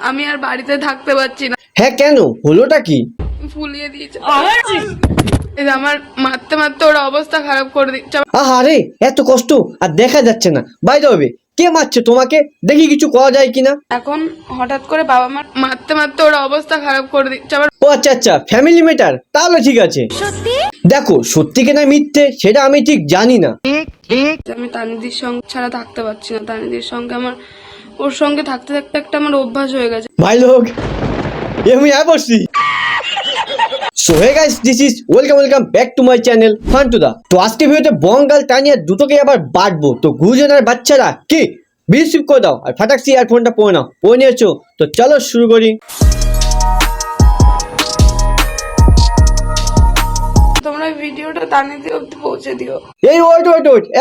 আমি আর বাড়িতে থাকতে পারছি না। হ্যাঁ কেন, হলোটা কি? ফুলিয়ে দিয়েছে আমার, মারতে মারতে ওর অবস্থা খারাপ করে দিচ্ছে। আরে এত কষ্ট আর দেখা যাচ্ছে না, বাইরে হবে। কে মারছে তোমাকে? দেখি কিছু করা যায় কিনা। এখন হঠাৎ করে বাবা মা মারতে মারতে ওর অবস্থা খারাপ করে দিচ্ছে আবার। ও আচ্ছা আচ্ছা, ফ্যামিলি ম্যাটার, তাহলে ঠিক আছে। দেখো সত্যি কিনা মিথ্যে সেটা আমি ঠিক জানি না। আমি তানিদির সঙ্গে ছাড়া থাকতে পারছি না। তানিদির সঙ্গে আমার, ওর সঙ্গে থাকতে থাকতে একটা আমার অভ্যাস হয়ে গেছে। ভাই লোক আমি বসছি। So hey guys, this is welcome back to my channel Fantuda. তো আজকে ভিডিওতে বঙ্গাল টানিয়া দুটোকে আবার বাঁটবো। তো গুরুজনের বাচ্চারা কি রিসিভ করে দাও আর ফাটাক্সি ইয়ারফোনটা পরে নাও। পরে নিয়েছো তো চলো শুরু করি। তোমরা ভিডিওটা তানিদি অব্দি পৌঁছে দিও। এই ওয়েট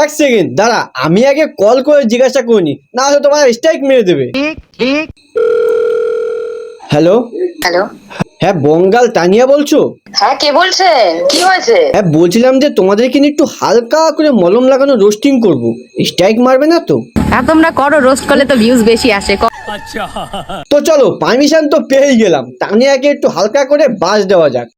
এক সেকেন্ড দাঁড়া, আমি আগে কল করে জিজ্ঞাসা করিনি, না হলে তোমার স্ট্রাইক মেরে দেবে। হ্যালো হ্যালো, হ্যাঁ বঙ্গাল তানিয়া বলছো? হ্যাঁ কে বলছেন? কি হয়েছে? হ্যাঁ বলছিলাম যে তোমাদেরকে নিয়ে একটু হালকা করে মলম লাগানো রোস্টিং করবো, স্ট্রাইক মারবে না তো? আর তোমরা করো, রোস্ট করলে তো ভিউজ বেশি আসে। তো চলো, পারমিশন তো পেয়ে গেলাম, তানিয়াকে একটু হালকা করে বাস দেওয়া যাক।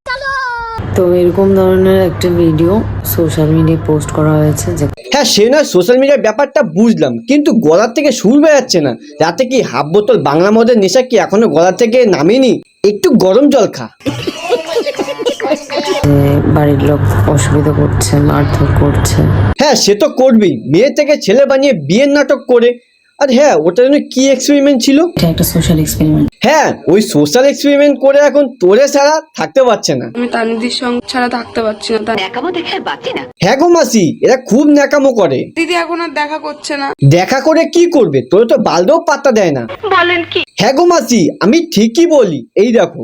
তো এরকম ধরনের একটা ভিডিও সোশ্যাল মিডিয়ায় পোস্ট করা হয়েছে। হ্যাঁ সে না সোশ্যাল মিডিয়ার ব্যাপারটা বুঝলাম, কিন্তু গলার থেকে সুর বেরাচ্ছে না। রাতে কি হাফ বোতল বাংলা মদের নেশা কি এখনো গলা থেকে নামেনি? একটু গরম জল খা। বাড়ির লোক অসুবিধা করছে, মারধর করছে। হ্যাঁ সে তো করবেই, মেয়ে থেকে ছেলে বানিয়ে বিয়ের নাটক করে। আর হ্যাঁ ওটা যেন কি এক্সপেরিমেন্ট ছিল? এটা একটা সোশ্যাল এক্সপেরিমেন্ট। হ্যাঁ ওই সোশ্যাল এক্সপেরিমেন্ট করে এখন তোরে ছাড়া থাকতে পারছে না। আমি তানিদির সঙ্গে ছাড়া থাকতে পারছি না। ন্যাকামো দেখে আর বাঁচি না। হ্যাঁ গো মাসি, এরা খুব ন্যাকামো করে। দিদি এখন আর দেখা করছে না। দেখা করে কি করবে, তোর তো বালদেও পাত্তা দেয় না। বলেন কি? হ্যাঁ গো মাসি, আমি ঠিকই বলি। এই দেখো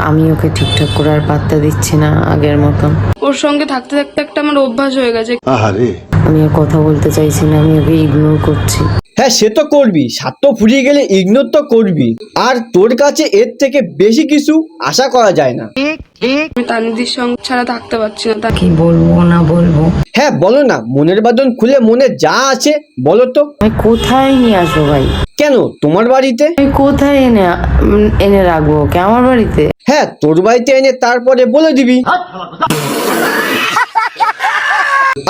আমি ওকে ঠিকঠাক করে আর পাত্তা দিচ্ছি না আগের মতন। ওর সঙ্গে থাকতে থাকতে একটা আমার অভ্যাস হয়ে গেছে। আমি আর কথা বলতে চাইছি না, আমি ওকে ইগনোর করছি। হ্যাঁ সে তো করবি, স্বার্থ ফুরিয়ে গেলে ইগনোর তো করবি। আর তোর কাছে এর থেকে বেশি কিছু আশা করা যায় না। আমি তানিদির সঙ্গে ছাড়া থাকতে পারছি না। কি বলবো না বলবো? হ্যাঁ বলো না, মনের বাদন খুলে মনে যা আছে বলো তো। আমি কোথায় নিয়ে আসবো ভাই? কেন তোমার বাড়িতে? আমি কোথায় এনে রাখবো ওকে? আমার বাড়িতে? হ্যাঁ তোর বাড়িতে এনে তারপরে বলে দিবি।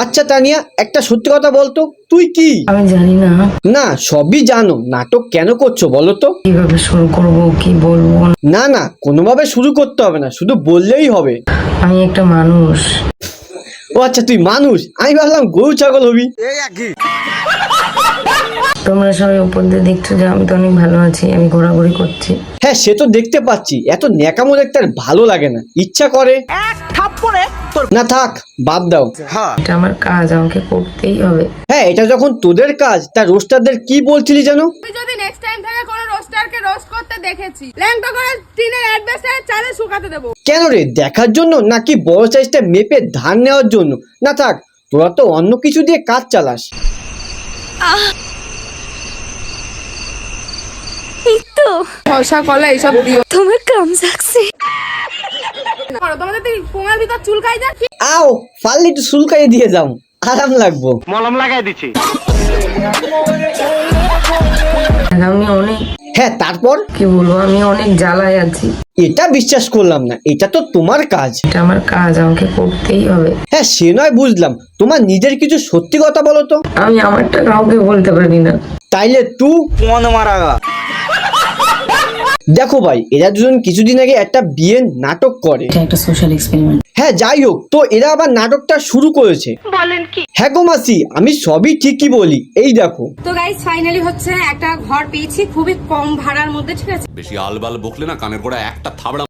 আচ্ছা তানিয়া, একটা সত্যি কথা বলতো, তুই কি? আমি জানি না না সবই জানো, নাটক কেন করছো বলো তো? কিভাবে শুরু করবো, কি বলবো। না না কোনোভাবে শুরু করতে হবে না, শুধু বললেই হবে। আমি একটা মানুষ। ও আচ্ছা তুই মানুষ, আমি ভাবলাম গরু ছাগল হবি। তোমরা সবাই উপর দিয়ে দেখছো যে আমি তো অনেক ভালো আছি, আমি ঘোরাঘুরি করছি। হ্যাঁ সে তো দেখতে পাচ্ছি, এত ন্যাকামো দেখতে আর ভালো লাগে না, ইচ্ছা করে না থাক বাদ দাও। এটা আমার কাজ, আমাকে করতেই হবে। হ্যাঁ এটা যখন তোদের কাজ, তা রোস্টারদের কি বলছিলি জানো? আমি যদি নেক্সট টাইম থেকে কোনো রোস্টারকে রোস্ট করতে দেখেছি, ল্যাংটা করে টিনের অ্যাডভেস্টারে চালে শুকাতে দেবো। কেন রে, দেখার জন্য নাকি বড় সাইজটা মেপে ধার নেওয়ার জন্য? না থাক, তোরা তো অন্য কিছু দিয়ে কাজ চালাস। শসা কলা এইসব দিও। তোমার কাম সাকসে তোমাদের তো পোঙার ভিতর চুলকাই যায়। আও পারলে একটু চুলকাই দিয়ে যাও, আরাম লাগবো। আমি অনেক, হ্যাঁ তারপর কি বলবো, আমি অনেক জ্বালায় আছি। এটা বিশ্বাস করলাম না, এটা তো তোমার কাজ। এটা আমার কাজ, আমাকে করতেই হবে। হ্যাঁ সে নয় বুঝলাম, তোমার নিজের কিছু সত্যি কথা বলো তো। আমি আমারটা কাউকে বলতে পারি না। তাইলে তুই দেখো ভাই, এরা দুজন কিছুদিন আগে একটা বিয়ের নাটক করে। এটা একটা সোশ্যাল এক্সপেরিমেন্ট। হ্যাঁ যাই হোক, তো এরা আবার নাটকটা শুরু করেছে। বলেন কি? হ্যাঁ গো মাসি, আমি সবই ঠিকই বলি। এই দেখো তো গাইস ফাইনালি হচ্ছে একটা ঘর পেয়েছি খুবই কম ভাড়ার মধ্যে, ঠিক আছে? বেশি আলবাল বকলে না কানের গোড়া একটা থাবড়া।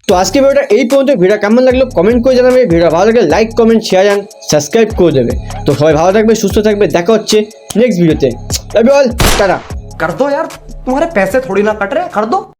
তো আজকে ভিডিওটা এই পর্যন্ত। ভিডিও কেমন লাগলো কমেন্ট করে জানাবে। ভিডিও ভালো লাগলে like comment share and subscribe করে দেবে। তো সবাই ভালো থাকবে, সুস্থ থাকবে, দেখা হচ্ছে নেক্সট ভিডিওতে। টাটা। कर दो यार, तुम्हारे पैसे थोड़ी ना कट रहे, कर दो।